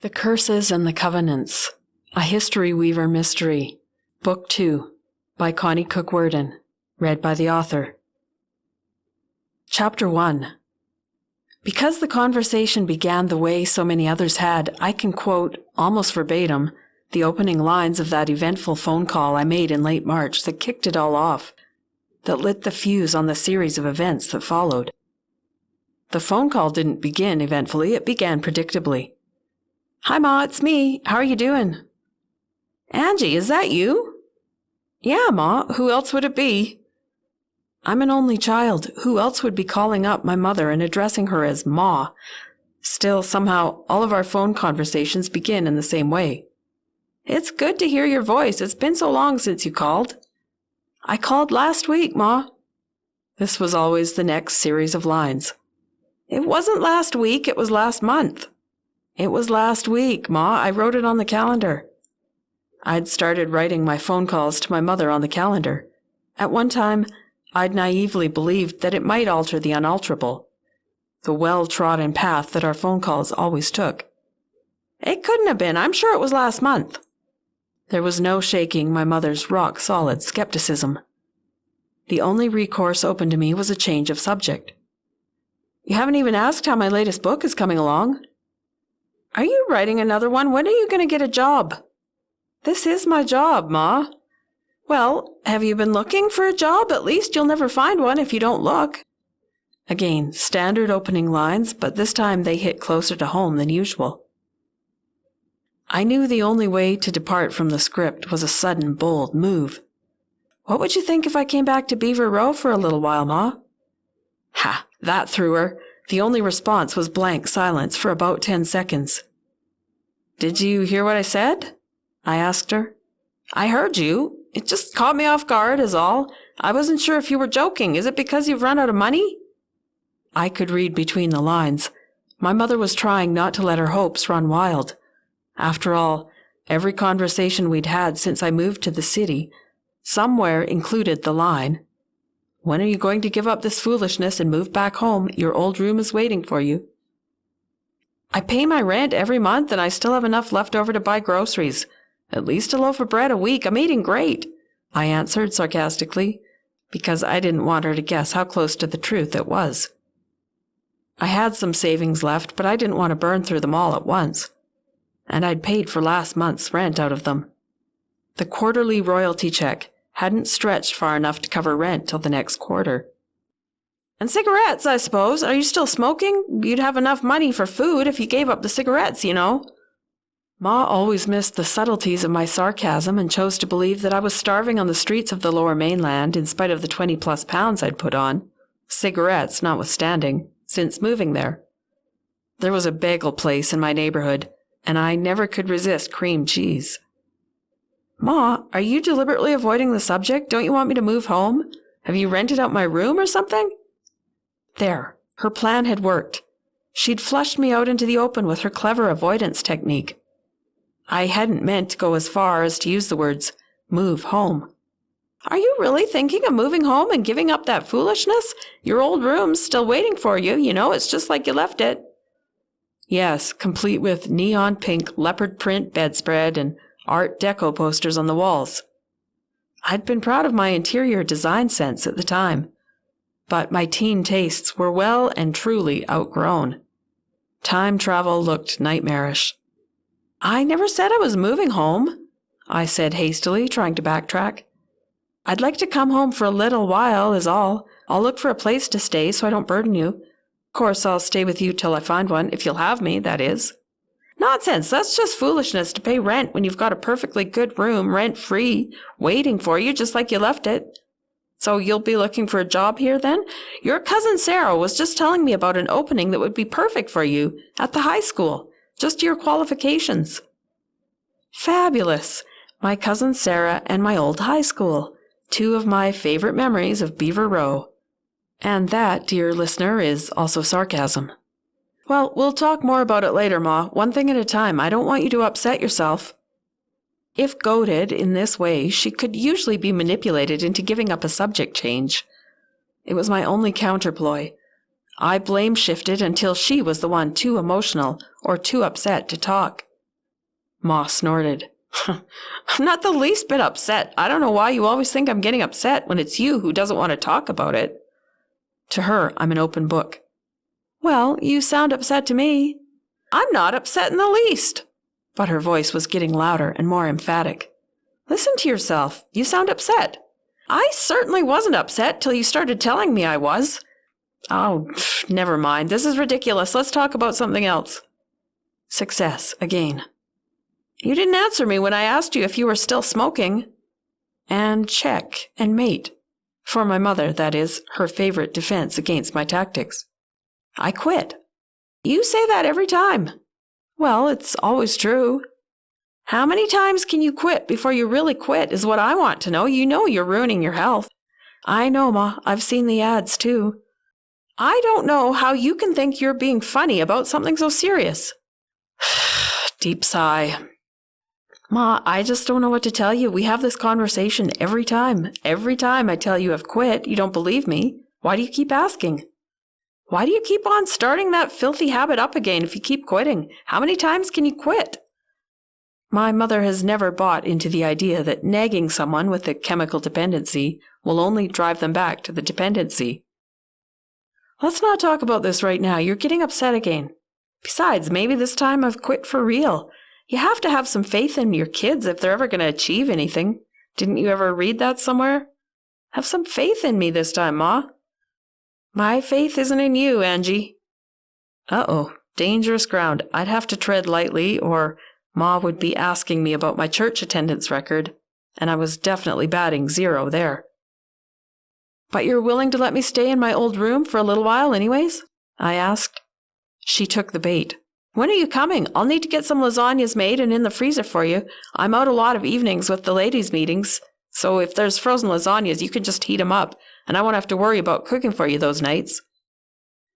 The Curses and the Covenants, A History Weaver Mystery, Book 2, by Connie Worden, read by the author. Chapter 1. Because the conversation began the way so many others had, I can quote, almost verbatim, the opening lines of that eventful phone call I made in late March that kicked it all off, that lit the fuse on the series of events that followed. The phone call didn't begin eventfully, it began predictably. "Hi, Ma, it's me. How are you doing?" "Angie, is that you?" "Yeah, Ma. Who else would it be?" I'm an only child. Who else would be calling up my mother and addressing her as Ma? Still, somehow, all of our phone conversations begin in the same way. "It's good to hear your voice. It's been so long since you called." "I called last week, Ma." This was always the next series of lines. "It wasn't last week. It was last month." "It was last week, Ma. I wrote it on the calendar." I'd started writing my phone calls to my mother on the calendar. At one time, I'd naively believed that it might alter the unalterable, the well-trodden path that our phone calls always took. "It couldn't have been. I'm sure it was last month." There was no shaking my mother's rock-solid skepticism. The only recourse open to me was a change of subject. "You haven't even asked how my latest book is coming along." "Are you writing another one? When are you going to get a job?" "This is my job, Ma." "Well, have you been looking for a job? At least you'll never find one if you don't look." Again, standard opening lines, but this time they hit closer to home than usual. I knew the only way to depart from the script was a sudden, bold move. "What would you think if I came back to Beaver Row for a little while, Ma?" Ha! That threw her. The only response was blank silence for about 10 seconds. "Did you hear what I said?" I asked her. "I heard you. It just caught me off guard, is all. I wasn't sure if you were joking. Is it because you've run out of money?" I could read between the lines. My mother was trying not to let her hopes run wild. After all, every conversation we'd had since I moved to the city somewhere included the line, "When are you going to give up this foolishness and move back home? Your old room is waiting for you." "I pay my rent every month and I still have enough left over to buy groceries. At least a loaf of bread a week. I'm eating great," I answered sarcastically, because I didn't want her to guess how close to the truth it was. I had some savings left, but I didn't want to burn through them all at once. And I'd paid for last month's rent out of them. The quarterly royalty check hadn't stretched far enough to cover rent till the next quarter. "And cigarettes, I suppose. Are you still smoking? You'd have enough money for food if you gave up the cigarettes, you know." Ma always missed the subtleties of my sarcasm and chose to believe that I was starving on the streets of the Lower Mainland in spite of the 20+ pounds I'd put on, cigarettes notwithstanding, since moving there. There was a bagel place in my neighborhood, and I never could resist cream cheese. "Ma, are you deliberately avoiding the subject? Don't you want me to move home? Have you rented out my room or something?" There, her plan had worked. She'd flushed me out into the open with her clever avoidance technique. I hadn't meant to go as far as to use the words, "move home." "Are you really thinking of moving home and giving up that foolishness? Your old room's still waiting for you, you know, it's just like you left it." "Yes, complete with neon pink leopard print bedspread and Art Deco posters on the walls." I'd been proud of my interior design sense at the time, but my teen tastes were well and truly outgrown. Time travel looked nightmarish. "I never said I was moving home," I said hastily, trying to backtrack. "I'd like to come home for a little while, is all. I'll look for a place to stay so I don't burden you. Of course, I'll stay with you till I find one, if you'll have me, that is." "Nonsense, that's just foolishness to pay rent when you've got a perfectly good room, rent-free, waiting for you just like you left it." "So you'll be looking for a job here then? Your cousin Sarah was just telling me about an opening that would be perfect for you at the high school, just your qualifications." Fabulous! My cousin Sarah and my old high school, two of my favorite memories of Beaver Row. And that, dear listener, is also sarcasm. "Well, we'll talk more about it later, Ma. One thing at a time. I don't want you to upset yourself." If goaded in this way, she could usually be manipulated into giving up a subject change. It was my only counterploy. I blame-shifted until she was the one too emotional or too upset to talk. Ma snorted. I'm not the least bit upset. I don't know why you always think I'm getting upset when it's you who doesn't want to talk about it. To her, I'm an open book. Well, you sound upset to me. I'm not upset in the least. But her voice was getting louder and more emphatic. Listen to yourself. You sound upset. I certainly wasn't upset till you started telling me I was. Oh, never mind. This is ridiculous. Let's talk about something else. Success, again. You didn't answer me when I asked you if you were still smoking. And check and mate. For my mother, that is, her favorite defense against my tactics. I quit. You say that every time. Well, it's always true. How many times can you quit before you really quit is what I want to know. You know you're ruining your health. I know, Ma. I've seen the ads, too. I don't know how you can think you're being funny about something so serious. Deep sigh. Ma, I just don't know what to tell you. We have this conversation every time. Every time I tell you I've quit, you don't believe me. Why do you keep asking? Why do you keep on starting that filthy habit up again if you keep quitting? How many times can you quit? My mother has never bought into the idea that nagging someone with a chemical dependency will only drive them back to the dependency. Let's not talk about this right now. You're getting upset again. Besides, maybe this time I've quit for real. You have to have some faith in your kids if they're ever going to achieve anything. Didn't you ever read that somewhere? Have some faith in me this time, Ma. My faith isn't in you, Angie. Uh-oh, dangerous ground. I'd have to tread lightly, or Ma would be asking me about my church attendance record, and I was definitely batting 0 there. But you're willing to let me stay in my old room for a little while anyways? I asked. She took the bait. When are you coming? I'll need to get some lasagnas made and in the freezer for you. I'm out a lot of evenings with the ladies' meetings, so if there's frozen lasagnas, you can just heat them up, and I won't have to worry about cooking for you those nights.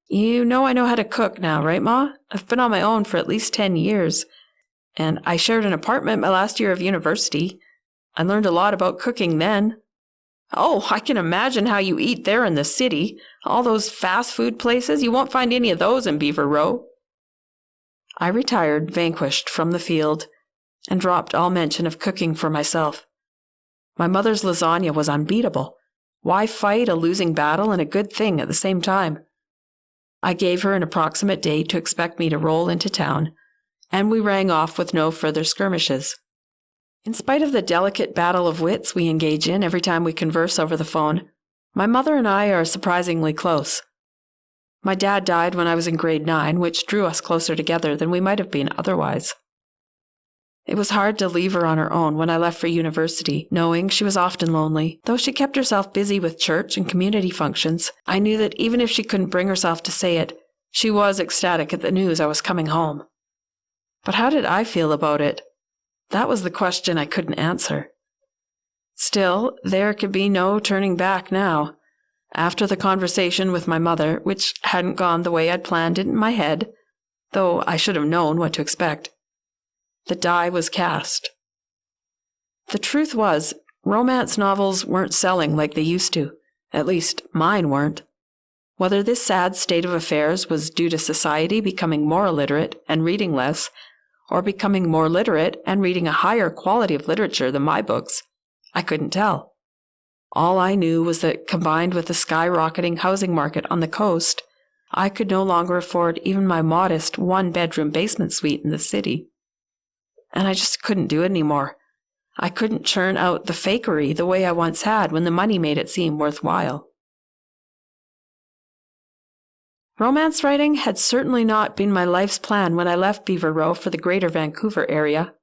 You know I know how to cook now, right, Ma? I've been on my own for at least 10 years, and I shared an apartment my last year of university. I learned a lot about cooking then. Oh, I can imagine how you eat there in the city. All those fast food places, you won't find any of those in Beaver Row. I retired, vanquished, from the field, and dropped all mention of cooking for myself. My mother's lasagna was unbeatable. Why fight a losing battle and a good thing at the same time? I gave her an approximate date to expect me to roll into town, and we rang off with no further skirmishes. In spite of the delicate battle of wits we engage in every time we converse over the phone, my mother and I are surprisingly close. My dad died when I was in grade 9, which drew us closer together than we might have been otherwise. It was hard to leave her on her own when I left for university, knowing she was often lonely. Though she kept herself busy with church and community functions, I knew that even if she couldn't bring herself to say it, she was ecstatic at the news I was coming home. But how did I feel about it? That was the question I couldn't answer. Still, there could be no turning back now. After the conversation with my mother, which hadn't gone the way I'd planned it in my head, though I should have known what to expect, the die was cast. The truth was, romance novels weren't selling like they used to. At least, mine weren't. Whether this sad state of affairs was due to society becoming more illiterate and reading less, or becoming more literate and reading a higher quality of literature than my books, I couldn't tell. All I knew was that, combined with the skyrocketing housing market on the coast, I could no longer afford even my modest one-bedroom basement suite in the city. And I just couldn't do it anymore. I couldn't churn out the fakery the way I once had when the money made it seem worthwhile. Romance writing had certainly not been my life's plan when I left Beaver Row for the greater Vancouver area.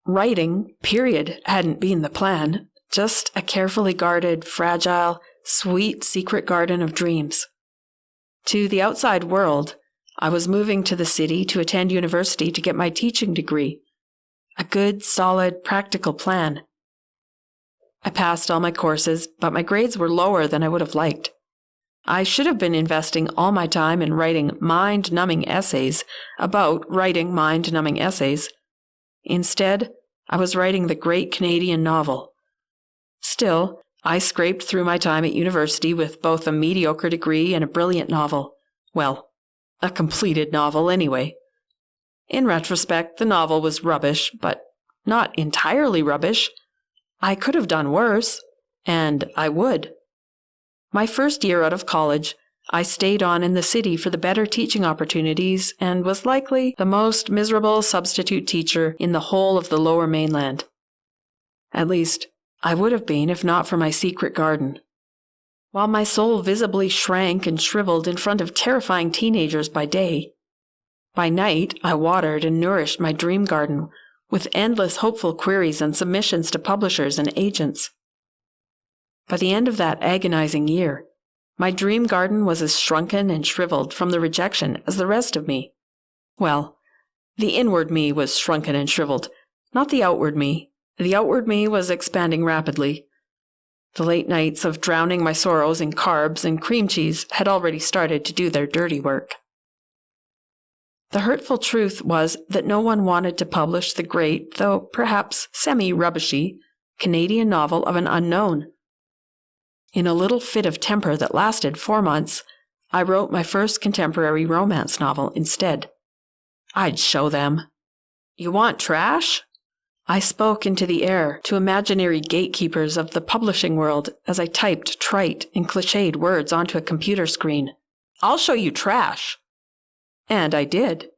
Writing, period, hadn't been the plan. Just a carefully guarded, fragile, sweet secret garden of dreams. To the outside world, I was moving to the city to attend university to get my teaching degree. A good, solid, practical plan. I passed all my courses, but my grades were lower than I would have liked. I should have been investing all my time in writing mind-numbing essays about writing mind-numbing essays. Instead, I was writing the great Canadian novel. Still, I scraped through my time at university with both a mediocre degree and a brilliant novel. Well, a completed novel anyway. In retrospect, the novel was rubbish, but not entirely rubbish. I could have done worse, and I would. My first year out of college, I stayed on in the city for the better teaching opportunities and was likely the most miserable substitute teacher in the whole of the Lower Mainland. At least, I would have been if not for my secret garden. While my soul visibly shrank and shriveled in front of terrifying teenagers by day, by night I watered and nourished my dream garden with endless hopeful queries and submissions to publishers and agents. By the end of that agonizing year, my dream garden was as shrunken and shriveled from the rejection as the rest of me. Well, the inward me was shrunken and shriveled, not the outward me. The outward me was expanding rapidly. The late nights of drowning my sorrows in carbs and cream cheese had already started to do their dirty work. The hurtful truth was that no one wanted to publish the great, though perhaps semi-rubbishy, Canadian novel of an unknown. In a little fit of temper that lasted 4 months, I wrote my first contemporary romance novel instead. I'd show them. You want trash? I spoke into the air to imaginary gatekeepers of the publishing world as I typed trite and cliched words onto a computer screen. I'll show you trash. And I did.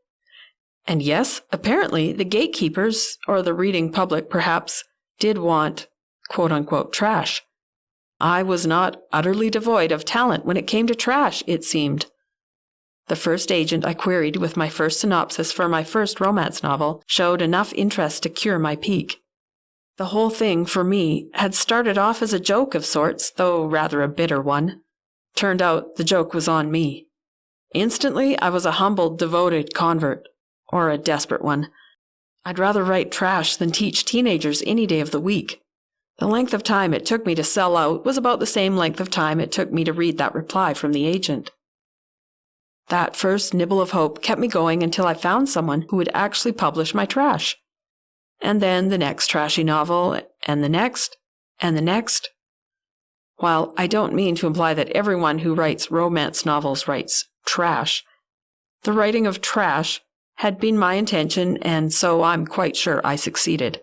And yes, apparently the gatekeepers, or the reading public perhaps, did want, quote-unquote, trash. I was not utterly devoid of talent when it came to trash, it seemed. The first agent I queried with my first synopsis for my first romance novel showed enough interest to cure my pique. The whole thing, for me, had started off as a joke of sorts, though rather a bitter one. Turned out the joke was on me. Instantly, I was a humbled, devoted convert. Or a desperate one. I'd rather write trash than teach teenagers any day of the week. The length of time it took me to sell out was about the same length of time it took me to read that reply from the agent. That first nibble of hope kept me going until I found someone who would actually publish my trash. And then the next trashy novel, and the next, and the next. While I don't mean to imply that everyone who writes romance novels writes trash, the writing of trash had been my intention, and so I'm quite sure I succeeded.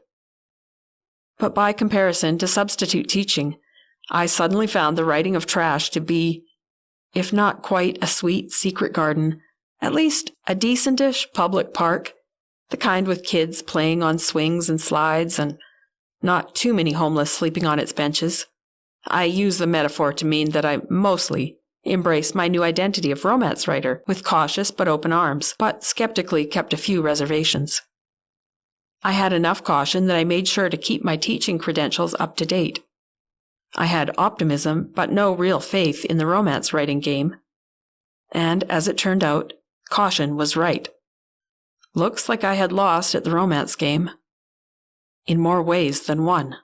But by comparison to substitute teaching, I suddenly found the writing of trash to be, if not quite a sweet secret garden, at least a decentish public park, the kind with kids playing on swings and slides and not too many homeless sleeping on its benches. I use the metaphor to mean that I mostly embraced my new identity of romance writer with cautious but open arms, but skeptically kept a few reservations. I had enough caution that I made sure to keep my teaching credentials up to date. I had optimism, but no real faith in the romance writing game. And, as it turned out, caution was right. Looks like I had lost at the romance game. In more ways than one.